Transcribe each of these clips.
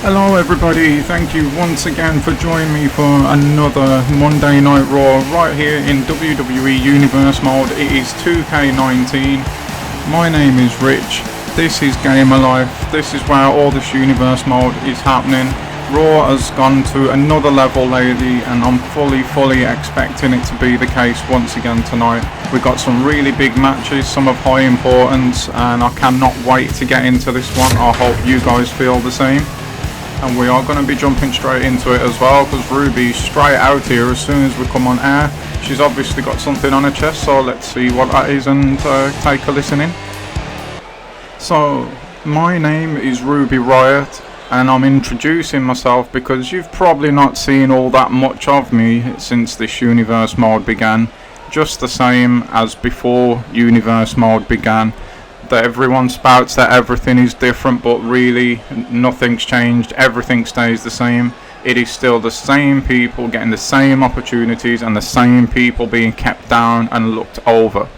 Hello everybody, thank you once again for joining me for another Monday Night Raw right here in WWE Universe mode. It is 2K19. My name is Rich. This is Gamer Life. This is where all this Universe mode is happening. Raw has gone to another level lately and I'm fully expecting it to be the case once again tonight. We've got some really big matches, some of high importance, and I cannot wait to get into this one. I hope you guys feel the same. And we are going to be jumping straight into it as well, because Ruby's straight out here as soon as we come on air. She's obviously got something on her chest, so let's see what that is and take a listen in. So, my name is Ruby Riot, and I'm introducing myself because you've probably not seen all that much of me since this Universe mode began. Just the same as before Universe mode began. That everyone spouts that everything is different, but really nothing's changed. Everything stays the same. It is still the same people getting the same opportunities and the same people being kept down and looked over.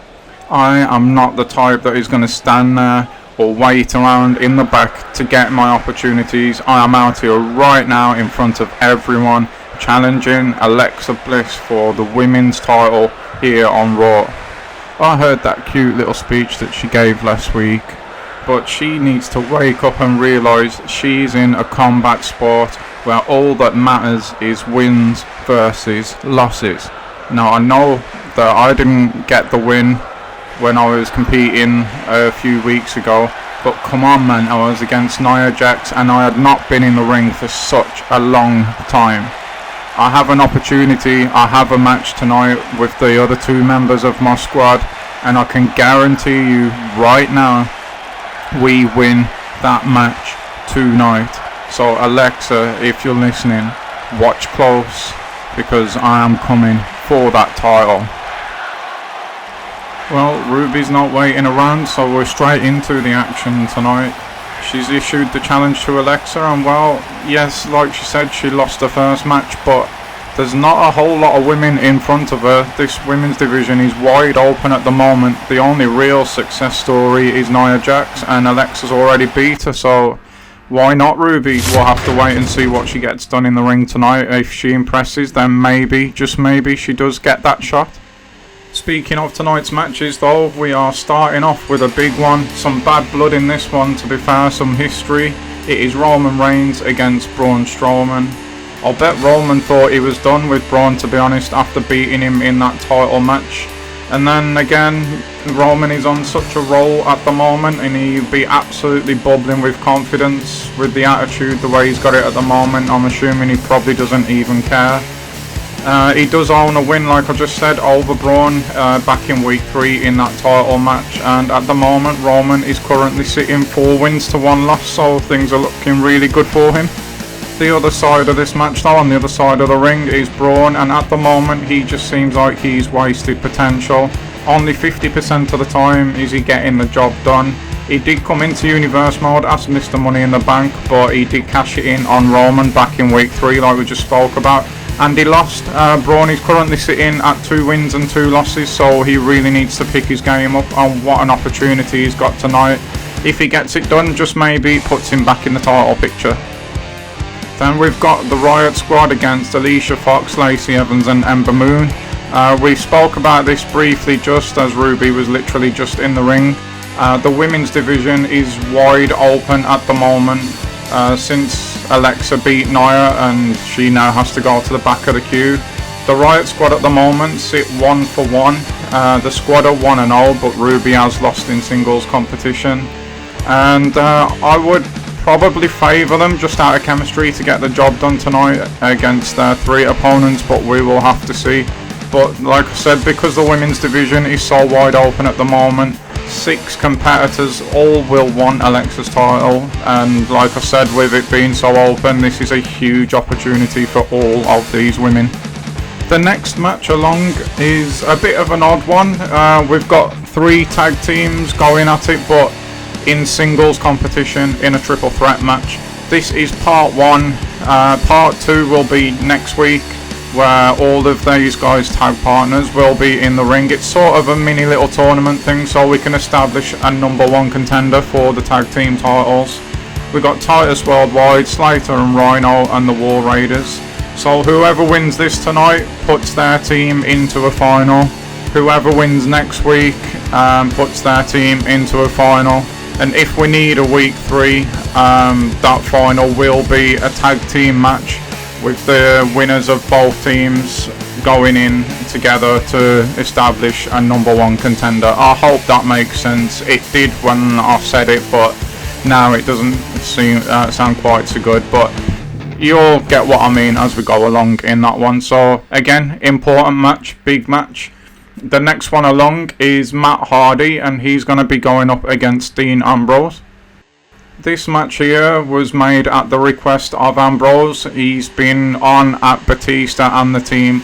I am not the type that is going to stand there or wait around in the back to get my opportunities. I am out here right now in front of everyone, challenging Alexa Bliss for the women's title here on Raw. I heard that cute little speech that she gave last week, but she needs to wake up and realise she's in a combat sport where all that matters is wins versus losses. Now I know that I didn't get the win when I was competing a few weeks ago, but come on man, I was against Nia Jax and I had not been in the ring for such a long time. I have an opportunity, I have a match tonight with the other two members of my squad, and I can guarantee you right now we win that match tonight. So Alexa, if you're listening, watch close because I am coming for that title. Well, Ruby's not waiting around, so we're straight into the action tonight. She's issued the challenge to Alexa, and well, yes, like she said, she lost the first match, but there's not a whole lot of women in front of her. This women's division is wide open at the moment. The only real success story is Nia Jax, and Alexa's already beat her, so why not Ruby? We'll have to wait and see what she gets done in the ring tonight. If she impresses, then maybe, just maybe, she does get that shot. Speaking of tonight's matches though, we are starting off with a big one. Some bad blood in this one, to be fair, some history. It is Roman Reigns against Braun Strowman. I'll bet Roman thought he was done with Braun, to be honest, after beating him in that title match. And then again, Roman is on such a roll at the moment and he'd be absolutely bubbling with confidence with the attitude, the way he's got it at the moment. I'm assuming he probably doesn't even care. He does own a win, like I just said, over Braun back in week 3 in that title match, and at the moment Roman is currently sitting 4 wins to 1 loss, so things are looking really good for him. The other side of this match though, on the other side of the ring, is Braun, and at the moment he just seems like he's wasted potential. Only 50% of the time is he getting the job done. He did come into Universe mode as Mr. Money in the Bank, but he did cash it in on Roman back in week 3 like we just spoke about. And he lost. Braun is currently sitting at 2 wins and 2 losses, so he really needs to pick his game up, and what an opportunity he's got tonight. If he gets it done, just maybe puts him back in the title picture. Then we've got the Riot Squad against Alicia Fox, Lacey Evans and Ember Moon. We spoke about this briefly just as Ruby was literally just in the ring. The women's division is wide open at the moment. Since Alexa beat Nia and she now has to go to the back of the queue. The Riot Squad at the moment sit 1 for 1. The squad are 1-0, but Ruby has lost in singles competition. And I would probably favour them just out of chemistry to get the job done tonight against 3 opponents, but we will have to see. But like I said, because the women's division is so wide open at the moment, 6 competitors all will want Alexa's title, and like I said, with it being so open, this is a huge opportunity for all of these women. The next match along is a bit of an odd one. We've got 3 tag teams going at it, but in singles competition in a triple threat match. This is part 1. Part 2 will be next week, where all of these guys' tag partners will be in the ring. It's sort of a mini little tournament thing, so we can establish a number 1 contender for the tag team titles. We've got Titus Worldwide, Slater and Rhino and the War Raiders. So whoever wins this tonight puts their team into a final. Whoever wins next week puts their team into a final. And if we need a week 3, that final will be a tag team match with the winners of both teams going in together to establish a #1 contender. I hope that makes sense. It did when I said it, but now it doesn't sound quite so good. But you'll get what I mean as we go along in that one. So again, important match, big match. The next one along is Matt Hardy, and he's going to be going up against Dean Ambrose. This match here was made at the request of Ambrose. He's been on at Batista and the team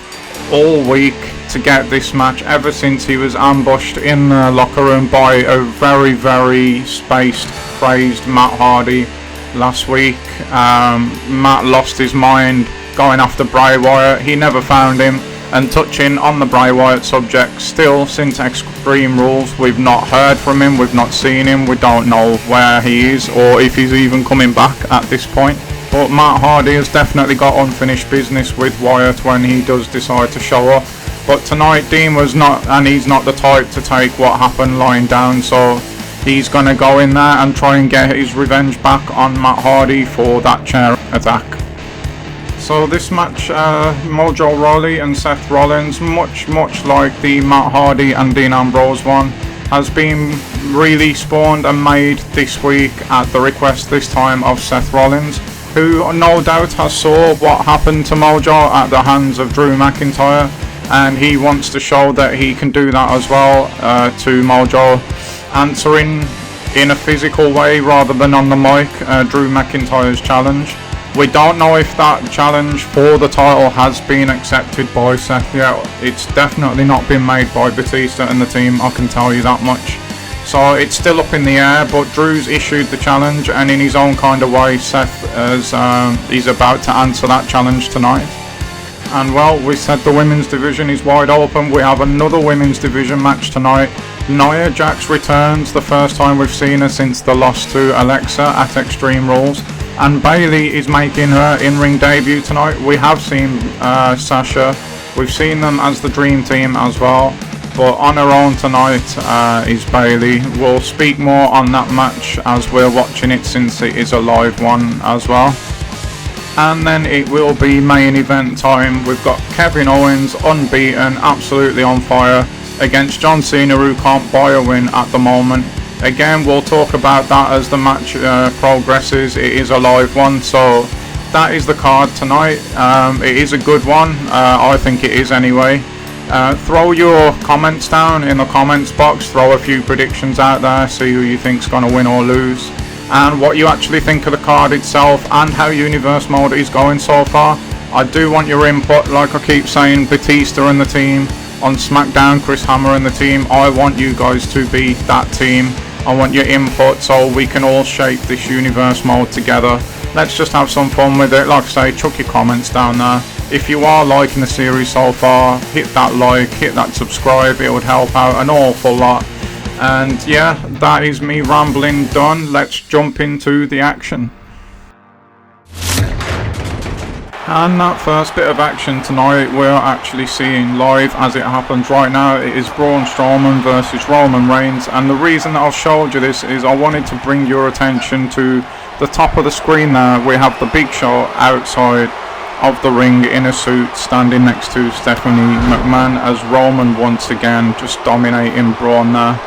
all week to get this match ever since he was ambushed in the locker room by a very, very spaced, crazed Matt Hardy last week. Matt lost his mind going after Bray Wyatt. He never found him. And touching on the Bray Wyatt subject, still since Extreme Rules we've not heard from him, we've not seen him, we don't know where he is or if he's even coming back at this point. But Matt Hardy has definitely got unfinished business with Wyatt when he does decide to show up. But tonight Dean was not, and he's not the type to take what happened lying down, so he's going to go in there and try and get his revenge back on Matt Hardy for that chair attack. So this match, Mojo Rawley and Seth Rollins, much like the Matt Hardy and Dean Ambrose one, has been really spawned and made this week at the request this time of Seth Rollins, who no doubt has saw what happened to Mojo at the hands of Drew McIntyre, and he wants to show that he can do that as well to Mojo, answering in a physical way rather than on the mic Drew McIntyre's challenge. We don't know if that challenge for the title has been accepted by Seth yet. It's definitely not been made by Batista and the team, I can tell you that much. So it's still up in the air, but Drew's issued the challenge, and in his own kind of way Seth is about to answer that challenge tonight. And well, we said the women's division is wide open. We have another women's division match tonight. Nia Jax returns, the first time we've seen her since the loss to Alexa at Extreme Rules. And Bayley is making her in-ring debut tonight. We have seen Sasha. We've seen them as the Dream Team as well. But on her own tonight is Bayley. We'll speak more on that match as we're watching it, since it is a live one as well. And then it will be main event time. We've got Kevin Owens, unbeaten, absolutely on fire, against John Cena, who can't buy a win at the moment. Again, we'll talk about that as the match progresses. It is a live one, so that is the card tonight. It is a good one, I think it is anyway. Throw your comments down in the comments box, throw a few predictions out there, see who you think's going to win or lose, and what you actually think of the card itself and how Universe Mode is going so far. I do want your input, like I keep saying, Batista and the team. On SmackDown, Chris Hammer and the team, I want you guys to be that team. I want your input so we can all shape this Universe Mode together. Let's just have some fun with it. Like I say, chuck your comments down there. If you are liking the series so far, hit that like, hit that subscribe, it would help out an awful lot. And yeah, that is me rambling done. Let's jump into the action. And that first bit of action tonight we're actually seeing live as it happens right now. It is Braun Strowman versus Roman Reigns, and the reason that I've showed you this is I wanted to bring your attention to the top of the screen there. We have the Big Show outside of the ring in a suit, standing next to Stephanie McMahon, as Roman once again just dominating Braun there.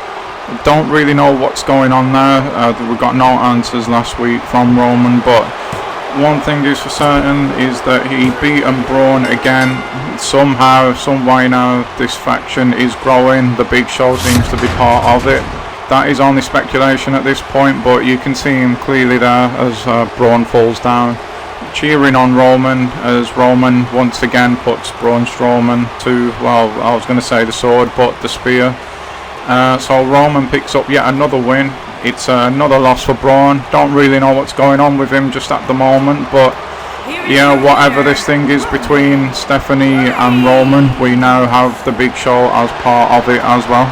Don't really know what's going on there. We got no answers last week from Roman, but one thing is for certain is that he beaten Braun again. Somehow, some way now, this faction is growing. The Big Show seems to be part of it. That is only speculation at this point, but you can see him clearly there as Braun falls down, cheering on Roman as Roman once again puts Braun Strowman to, well, I was going to say the sword, but the spear. So Roman picks up yet another win. It's another loss for Braun. Don't really know what's going on with him just at the moment, but yeah, whatever this thing is between Stephanie and Roman, we now have the Big Show as part of it as well.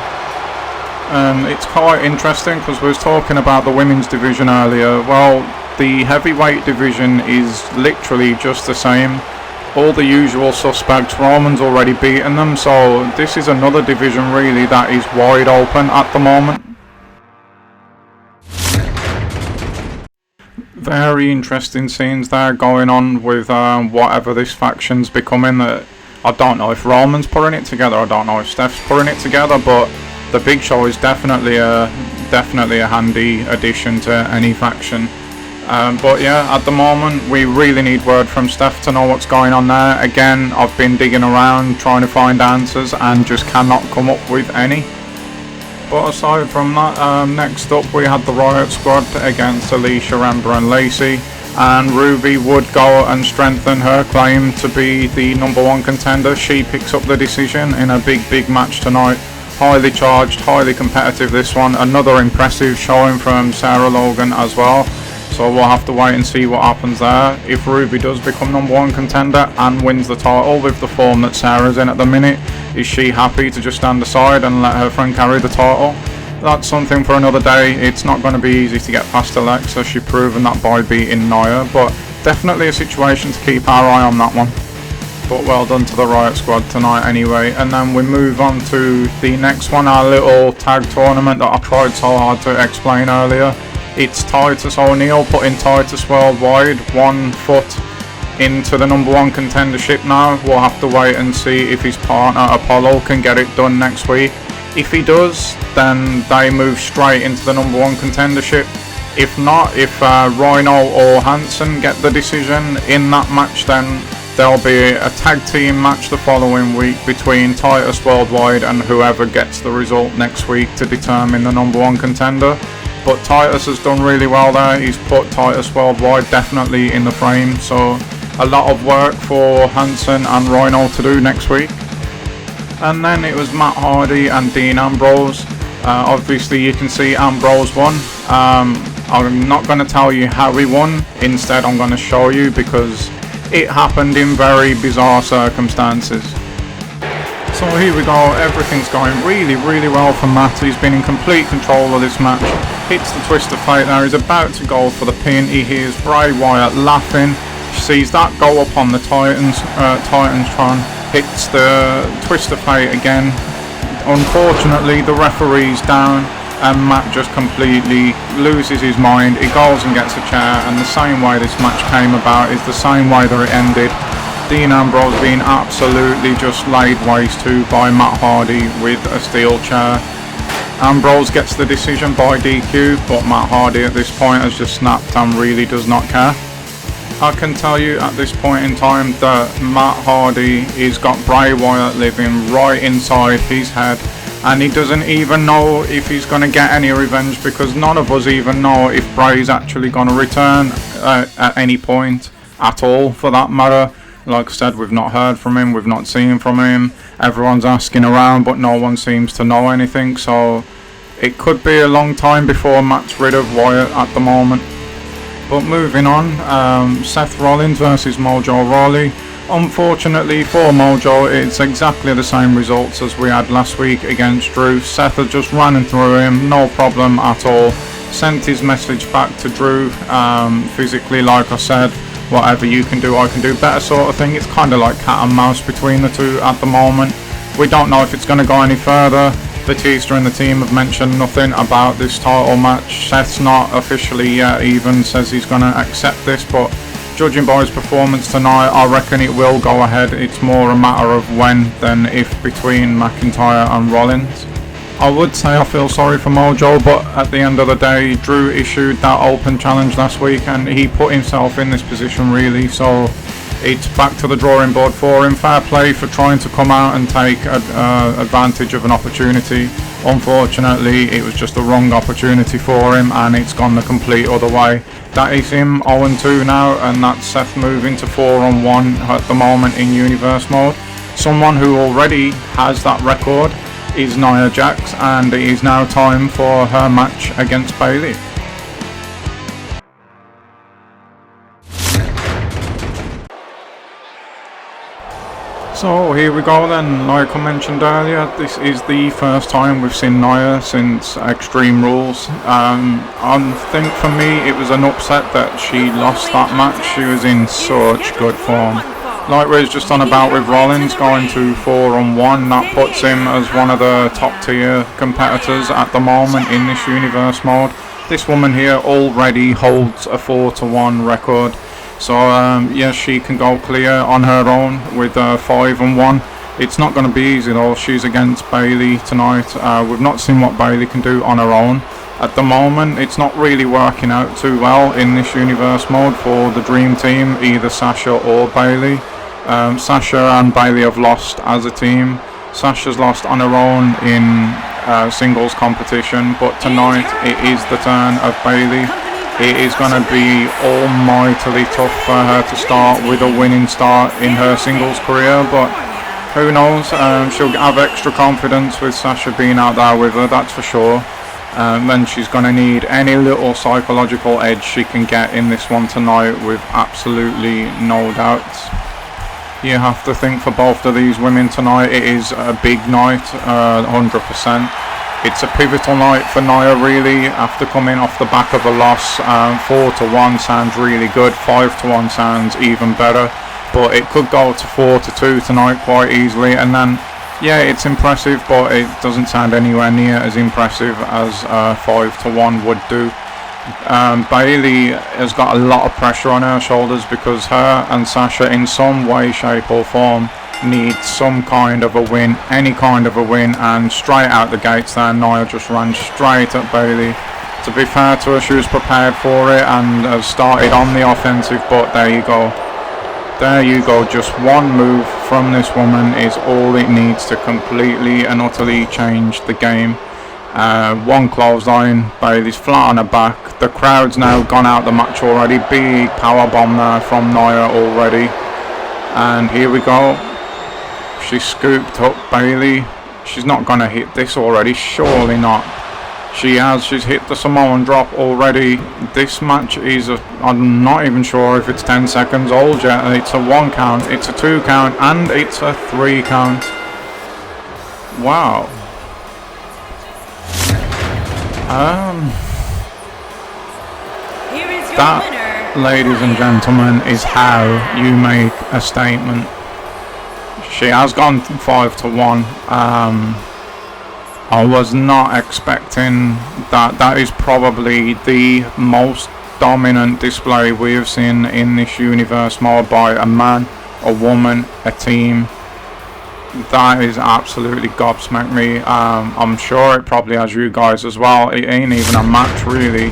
And it's quite interesting because we was talking about the women's division earlier. Well, the heavyweight division is literally just the same. All the usual suspects, Roman's already beaten them, so this is another division really that is wide open at the moment. Very interesting scenes there going on with whatever this faction's becoming. I don't know if Roman's putting it together, I don't know if Steph's putting it together, but the Big Show is definitely a handy addition to any faction. But yeah, at the moment we really need word from Steph to know what's going on there. Again, I've been digging around trying to find answers and just cannot come up with any. But aside from that, next up we had the Riot Squad against Alicia, Amber and Lacey, and Ruby would go and strengthen her claim to be the #1 contender. She picks up the decision in a big match tonight. Highly charged, highly competitive this one. Another impressive showing from Sarah Logan as well. So we'll have to wait and see what happens there. If Ruby does become #1 contender and wins the title with the form that Sarah's in at the minute, is she happy to just stand aside and let her friend carry the title? That's something for another day. It's not going to be easy to get past Alexa. She's proven that by beating Nia, but definitely a situation to keep our eye on that one. But well done to the Riot Squad tonight anyway. And then we move on to the next one, our little tag tournament that I tried so hard to explain earlier. It's Titus O'Neil putting Titus Worldwide 1 foot into the #1 contendership now. We'll have to wait and see if his partner Apollo can get it done next week. If he does, then they move straight into the #1 contendership. If not, if Rhino or Hansen get the decision in that match, then there'll be a tag team match the following week between Titus Worldwide and whoever gets the result next week to determine the #1 contender. But Titus has done really well there. He's put Titus Worldwide definitely in the frame, so a lot of work for Hansen and Rhino to do next week. And then it was Matt Hardy and Dean Ambrose. Obviously you can see Ambrose won. I'm not going to tell you how he won, instead I'm going to show you because it happened in very bizarre circumstances. So here we go, everything's going really well for Matt. He's been in complete control of this match. Hits the twist of fate there, he's about to go for the pin. He hears Bray Wyatt laughing, sees that go up on the Titantron, hits the twist of fate again. Unfortunately the referee's down and Matt just completely loses his mind. He goes and gets a chair, and the same way this match came about is the same way that it ended. Dean Ambrose being absolutely just laid waste to by Matt Hardy with a steel chair. Ambrose gets the decision by DQ, but Matt Hardy at this point has just snapped and really does not care. I can tell you at this point in time that Matt Hardy has got Bray Wyatt living right inside his head, and he doesn't even know if he's going to get any revenge, because none of us even know if Bray's actually going to return at any point at all, for that matter. Like I said, we've not heard from him, we've not seen from him. Everyone's asking around, but no one seems to know anything, so it could be a long time before Matt's rid of Wyatt at the moment. But moving on, Seth Rollins versus Mojo Rawley. Unfortunately for Mojo, it's exactly the same results as we had last week against Drew. Seth has just ran through him, no problem at all. Sent his message back to Drew, physically, like I said, whatever you can do, I can do better sort of thing. It's kind of like cat and mouse between the two at the moment. We don't know if it's going to go any further. Batista and the team have mentioned nothing about this title match. Seth's not officially yet even says he's going to accept this, but judging by his performance tonight, I reckon it will go ahead. It's more a matter of when than if between McIntyre and Rollins. I would say I feel sorry for Mojo, but at the end of the day, Drew issued that open challenge last week and he put himself in this position really, so it's back to the drawing board for him. Fair play for trying to come out and take advantage of an opportunity. Unfortunately, it was just the wrong opportunity for him and it's gone the complete other way. That is him 0-2 now, and that's Seth moving to 4-1 at the moment in Universe mode. Someone who already has that record is Nia Jax, and it is now time for her match against Bayley. So here we go then, like I mentioned earlier, this is the first time we've seen Nia since Extreme Rules. I think for me it was an upset that she lost that match. She was in such good form. Like we was just on about with Rollins going to 4-on-1, that puts him as one of the top tier competitors at the moment in this universe mode. This woman here already holds a 4-1 record. So yes, she can go clear on her own with 5-1. It's not going to be easy though. She's against Bayley tonight. We've not seen what Bayley can do on her own. At the moment, it's not really working out too well in this universe mode for the Dream Team, either Sasha or Bayley. Sasha and Bayley have lost as a team. Sasha's lost on her own in singles competition, but tonight it is the turn of Bayley. It is going to be almightily tough for her to start with a winning start in her singles career, but who knows, she'll have extra confidence with Sasha being out there with her, that's for sure. Then she's going to need any little psychological edge she can get in this one tonight, with absolutely no doubts. You have to think for both of these women tonight, it is a big night, 100%. It's a pivotal night for Nia really, after coming off the back of a loss. 4-1 sounds really good, 5-1 sounds even better, but it could go to 4-2 tonight quite easily, and then yeah, it's impressive, but it doesn't sound anywhere near as impressive as 5-1 would do. Bayley has got a lot of pressure on her shoulders because her and Sasha in some way, shape or form need some kind of a win, any kind of a win, and straight out the gates there Nia just ran straight at Bayley. To be fair to her, she was prepared for it and has started on the offensive, but there you go. There you go, just one move from this woman is all it needs to completely and utterly change the game. One clothesline, Bayley's flat on her back. The crowd's now gone out the match already. Big power bomb there from Nia already. And here we go. She scooped up Bayley. She's not going to hit this already, surely not. She has, she's hit the Samoan drop already. This match is, I'm not even sure if it's 10 seconds old yet. It's a 1 count, it's a 2 count, and it's a 3 count. Wow. That, ladies and gentlemen, is how you make a statement. She has gone 5-1. I was not expecting that. That is probably the most dominant display we have seen in this universe mode by a man, a woman, a team. That is absolutely gobsmacked me. I'm sure it probably has you guys as well. It ain't even a match really.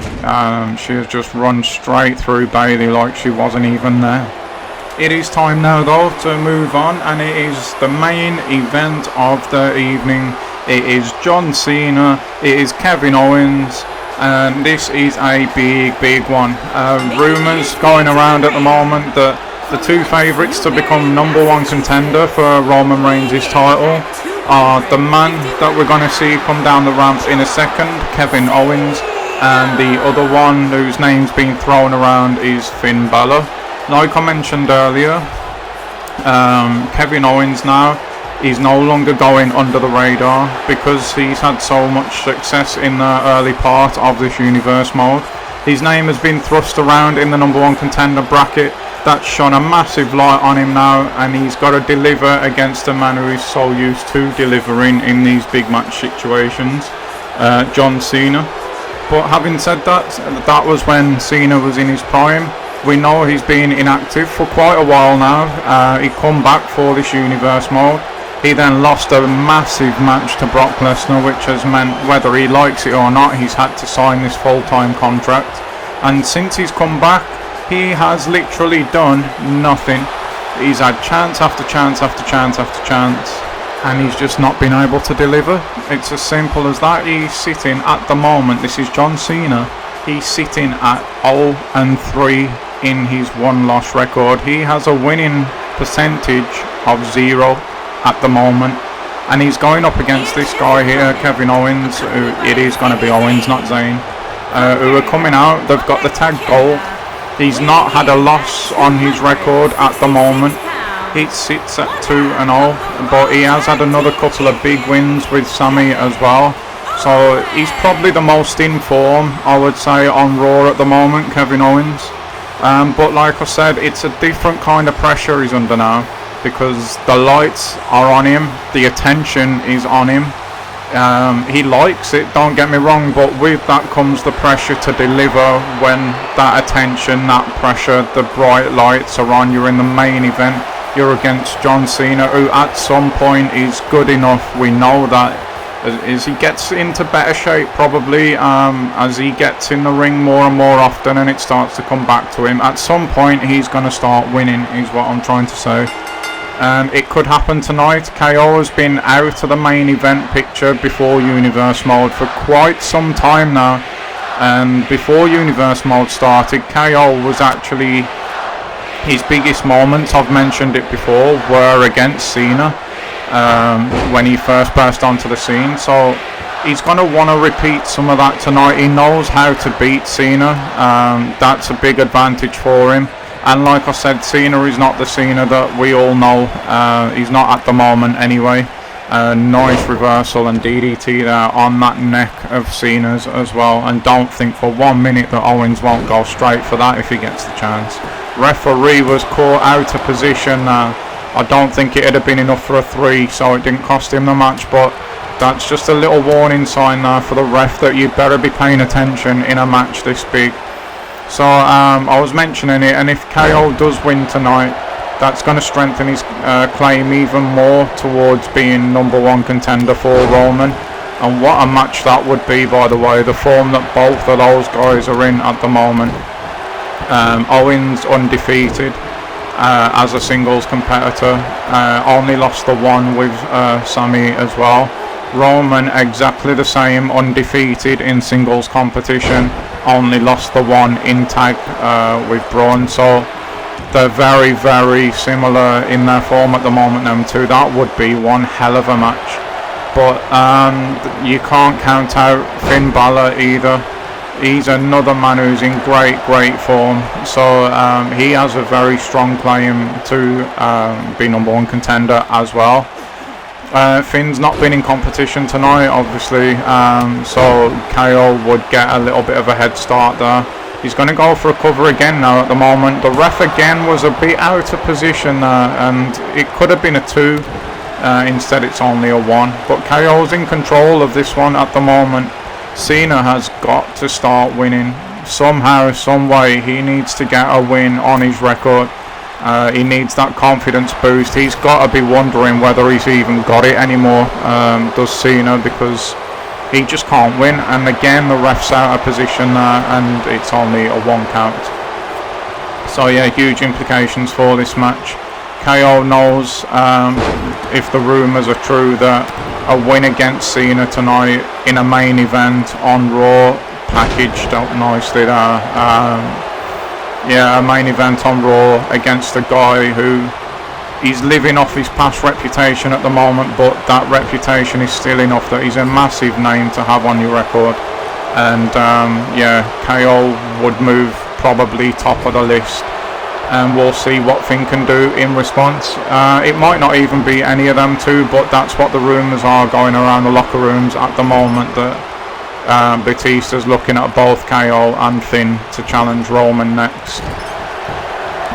She has just run straight through Bayley like she wasn't even there. It is time now though to move on, and it is the main event of the evening. It is John Cena, it is Kevin Owens, and this is a big one. Rumours going around at the moment that the two favourites to become #1 contender for Roman Reigns' title are the man that we're going to see come down the ramp in a second, Kevin Owens, and the other one whose name's been thrown around is Finn Balor. Like I mentioned earlier, Kevin Owens now is no longer going under the radar because he's had so much success in the early part of this universe mode. His name has been thrust around in the #1 contender bracket. That's shone a massive light on him now, and he's got to deliver against a man who is so used to delivering in these big match situations, John Cena. But having said that, that was when Cena was in his prime. We know he's been inactive for quite a while now. He come back for this universe mode. He then lost a massive match to Brock Lesnar, which has meant whether he likes it or not, he's had to sign this full-time contract. And since he's come back, he has literally done nothing. He's had chance after chance after chance after chance, and he's just not been able to deliver. It's as simple as that. He's sitting at the moment, this is John Cena, he's sitting at 0-3 in his one-loss record. He has a winning percentage of 0 at the moment, and he's going up against this guy here, Kevin Owens, who it is going to be Owens, not Zayn, who are coming out. They've got the tag gold. He's not had a loss on his record at the moment. It sits at 2-0, but he has had another couple of big wins with Sami as well. So he's probably the most in form, I would say, on Raw at the moment, Kevin Owens. But like I said, it's a different kind of pressure he's under now, because the lights are on him, the attention is on him. He likes it, don't get me wrong, but with that comes the pressure to deliver when that attention, that pressure, the bright lights are on. You're in the main event, you're against John Cena, who at some point is good enough. We know that as he gets into better shape, probably as he gets in the ring more and more often and it starts to come back to him, at some point he's going to start winning, is what I'm trying to say. It could happen tonight. KO has been out of the main event picture before Universe Mode for quite some time now. Before Universe Mode started, KO was actually, his biggest moments, I've mentioned it before, were against Cena when he first burst onto the scene. So he's going to want to repeat some of that tonight. He knows how to beat Cena. That's a big advantage for him. And like I said, Cena is not the Cena that we all know. He's not at the moment anyway. Nice reversal and DDT there on that neck of Cena's as well. And don't think for 1 minute that Owens won't go straight for that if he gets the chance. Referee was caught out of position. I don't think it would have been enough for a 3, so it didn't cost him the match. But that's just a little warning sign there for the ref that you better be paying attention in a match this big. So I was mentioning it, and if KO does win tonight, that's going to strengthen his claim even more towards being #1 contender for Roman. And what a match that would be, by the way, the form that both of those guys are in at the moment. Owens undefeated as a singles competitor, only lost the 1 with Sami as well. Roman exactly the same, undefeated in singles competition, only lost the 1 in tag with Braun. So they're very, very similar in their form at the moment, them two. That would be one hell of a match. But you can't count out Finn Balor either. He's another man who's in great, great form. So he has a very strong claim to be #1 contender as well. Finn's not been in competition tonight, obviously, so KO would get a little bit of a head start there. He's going to go for a cover again now at the moment. The ref again was a bit out of position there, and it could have been a 2. Instead it's only a 1. But KO's in control of this one at the moment. Cena has got to start winning. Somehow, some way, he needs to get a win on his record. He needs that confidence boost. He's got to be wondering whether he's even got it anymore, does Cena, because he just can't win. And again, the ref's out of position there, and it's only a 1 count. So yeah, huge implications for this match. KO knows, if the rumours are true, that a win against Cena tonight in a main event on Raw, packaged up nicely there. Yeah, a main event on Raw against a guy who he's living off his past reputation at the moment, but that reputation is still enough that he's a massive name to have on your record. And yeah, KO would move probably top of the list, and we'll see what Finn can do in response. It might not even be any of them two, but that's what the rumours are going around the locker rooms at the moment, that Batista's looking at both KO and Finn to challenge Roman next.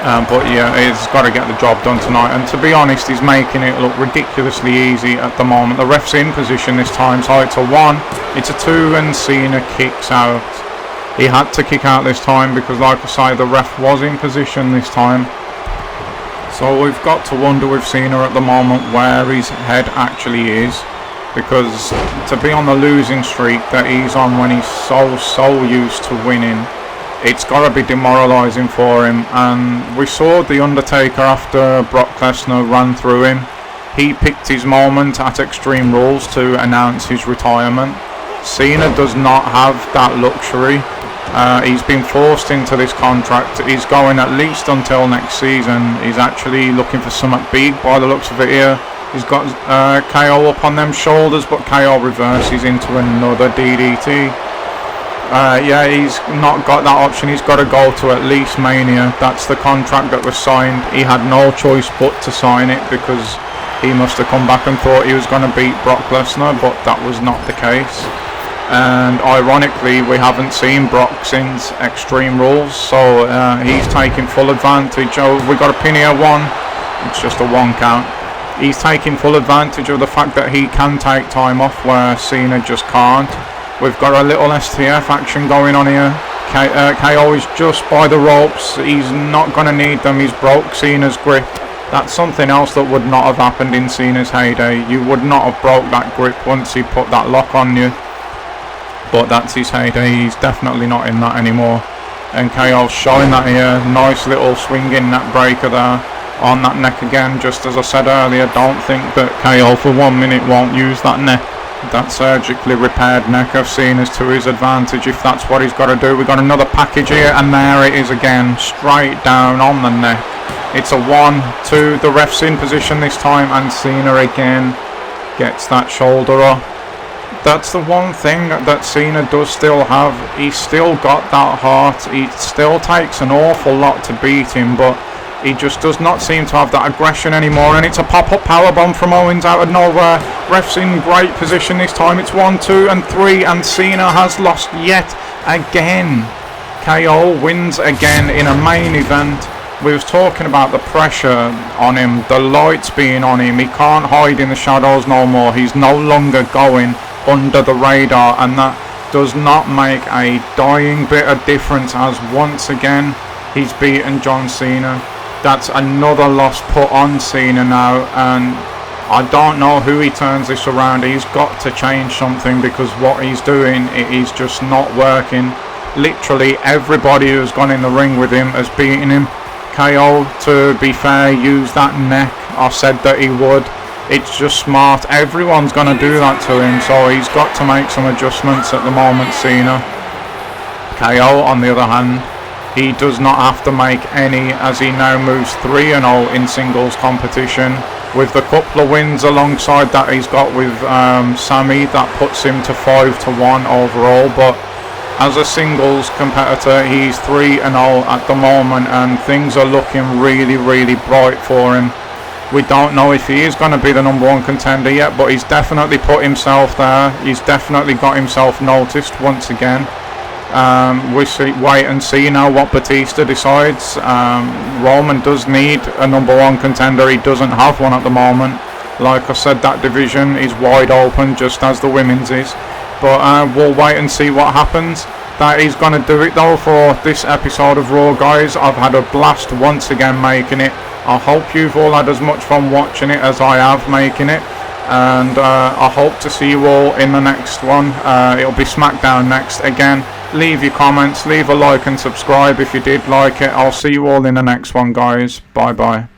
But yeah, he's got to get the job done tonight, and to be honest, he's making it look ridiculously easy at the moment. The ref's in position this time, so it's a 1, it's a 2, and Cena kicks out. He had to kick out this time because, like I say, the ref was in position this time. So we've got to wonder with Cena at the moment where his head actually is, because to be on the losing streak that he's on when he's so used to winning, it's got to be demoralising for him. And we saw The Undertaker after Brock Lesnar ran through him. He picked his moment at Extreme Rules to announce his retirement. Cena does not have that luxury. He's been forced into this contract. He's going at least until next season. He's actually looking for something big by the looks of it here. He's got KO up on them shoulders, but KO reverses into another DDT. Yeah, he's not got that option. He's got to go to at least Mania. That's the contract that was signed. He had no choice but to sign it because he must have come back and thought he was going to beat Brock Lesnar, but that was not the case. And ironically, we haven't seen Brock since Extreme Rules, so he's taking full advantage. Oh, we got a pin here, 1. It's just a 1 count. He's taking full advantage of the fact that he can take time off where Cena just can't. We've got a little STF action going on here. KO is just by the ropes. He's not going to need them. He's broke Cena's grip. That's something else that would not have happened in Cena's heyday. You would not have broke that grip once he put that lock on you. But that's his heyday. He's definitely not in that anymore. And KO's showing that here. Nice little swinging neck breaker there. On that neck again. Just as I said earlier, don't think that KO for 1 minute won't use that neck. That surgically repaired neck of Cena's to his advantage if that's what he's got to do. We've got another package here, and there it is again, straight down on the neck. It's a 1-2. The ref's in position this time, and Cena again gets that shoulder up. That's the one thing that Cena does still have. He's still got that heart. He still takes an awful lot to beat him, but he just does not seem to have that aggression anymore. And it's a pop-up powerbomb from Owens out of nowhere. Ref's in great position this time. It's 1, 2 and 3, and Cena has lost yet again. KO wins again in a main event. We was talking about the pressure on him, the lights being on him. He can't hide in the shadows no more. He's no longer going under the radar, and that does not make a dying bit of difference, as once again he's beaten John Cena. That's another loss put on Cena now, and I don't know who he turns this around. He's got to change something, because what he's doing, it is just not working. Literally everybody who's gone in the ring with him has beaten him. KO, to be fair, used that neck. I said that he would. It's just smart. Everyone's going to do that to him, so he's got to make some adjustments at the moment, Cena. KO, on the other hand, he does not have to make any, as he now moves 3-0 in singles competition. With the couple of wins alongside that he's got with Sami, that puts him to 5-1 overall. But as a singles competitor, he's 3-0 at the moment, and things are looking really, really bright for him. We don't know if he is going to be the #1 contender yet, but he's definitely put himself there. He's definitely got himself noticed once again. We wait and see now what Batista decides. Roman does need a #1 contender. He doesn't have one at the moment. Like I said, that division is wide open, just as the women's is. But we'll wait and see what happens. That is going to do it though for this episode of Raw, guys. I've had a blast once again making it. I hope you've all had as much fun watching it as I have making it. And I hope to see you all in the next one. It'll be SmackDown next. Again, leave your comments, leave a like and subscribe if you did like it. I'll see you all in the next one, guys. Bye bye.